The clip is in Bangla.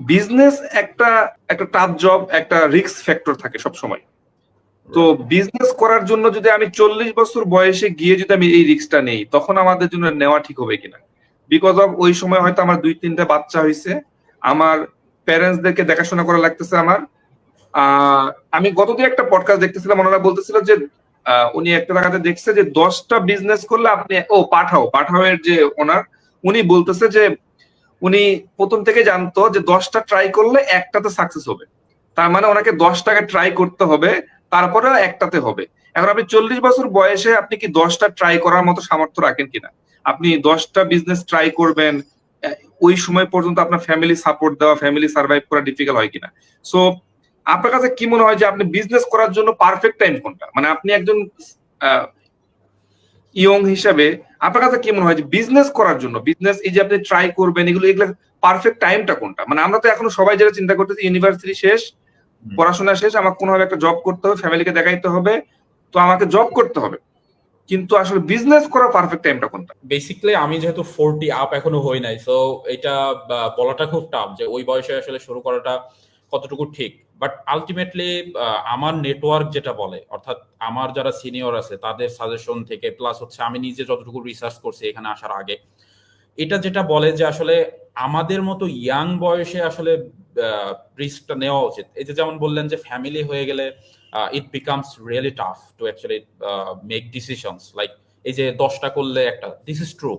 বিজনেস একটা একটা টাফ জব, একটা রিস্ক ফ্যাক্টর থাকে সব সময়। তো বিজনেস করার জন্য যদি আমি 40 বছর বয়সে গিয়ে যদি আমি এই রিস্কটা নেই, তখন আমাদের জন্য নেওয়া ঠিক হবে কিনা। বিকজ অফ ওই সময় হয়তো আমার 2-3টা বাচ্চা হয়েছে, আমার প্যারেন্টসদেরকে দেখাশোনা করা লাগতেছে আমার। আহ আমি গতদিন একটা পডকাস্ট দেখতেছিলাম, ওনারা বলতেছিল যে উনি একটা জায়গাতে দেখছে যে 10টা বিজনেস করলে আপনি, পাঠাও এর যে ওনার, উনি বলতেছে যে উনি প্রথম থেকে জানতো যে 10টা ট্রাই করলে একটাতে সাকসেস হবে। তার মানে ওনাকে 10টাকে ট্রাই করতে হবে, তারপরে একটাতে হবে। এখন আপনি 40 বছর বয়সে আপনি কি 10টা ট্রাই করার মতো সামর্থ্য রাখেন কিনা? আপনি 10টা বিজনেস ট্রাই করবেন, আহ, ওই সময় পর্যন্ত আপনার ফ্যামিলি সাপোর্ট দেওয়া, ফ্যামিলি সার্ভাইভ করা ডিফিকাল্ট হয় কিনা? সো আপনার কাছে কি মনে হয় যে আপনি বিজনেস করার জন্য পারফেক্ট টাইম কোনটা? মানে আপনি একজন ইয়ং হিসাবে আপনার কাছে কি মনে হয় যে বিজনেস করার জন্য, বিজনেস এই যে আপনি ট্রাই করবেন, এগুলো পারফেক্ট টাইমটা কোনটা? মানে আমরা তো এখনো সবাই যেটা চিন্তা করতেছি, ইউনিভার্সিটি শেষ, পড়াশোনা শেষ, আমাকে কোনোভাবে একটা জব করতে হবে, ফ্যামিলিকে দেখাইতে হবে, তো আমাকে জব করতে হবে। কিন্তু আসলে বিজনেস করার পারফেক্ট টাইমটা কোনটা? বেসিক্যালি আমি যেহেতু 40 আপ এখনো হই নাই, সো এটা বলাটা খুব টাফ যে ওই বয়সে আসলে শুরু করাটা কতটুকু ঠিক। বাট আলটিমেটলি আমার নেটওয়ার্ক যেটা বলে, অর্থাৎ আমার যারা সিনিয়র আছে তাদের সাজেশন থেকে, প্লাস হচ্ছে আমি নিজে যতটুকু রিসার্চ করছি এখানে আসার আগে, এটা যেটা বলে যে আসলে আমাদের মতো ইয়াং বয়সে আসলে রিস্কটা নেওয়া উচিত। এই যে যেমন বললেন যে ফ্যামিলি হয়ে গেলে it becomes really tough to actually make decisions, like এই যে 10টা করলে একটা, দিস ইজ ট্রু।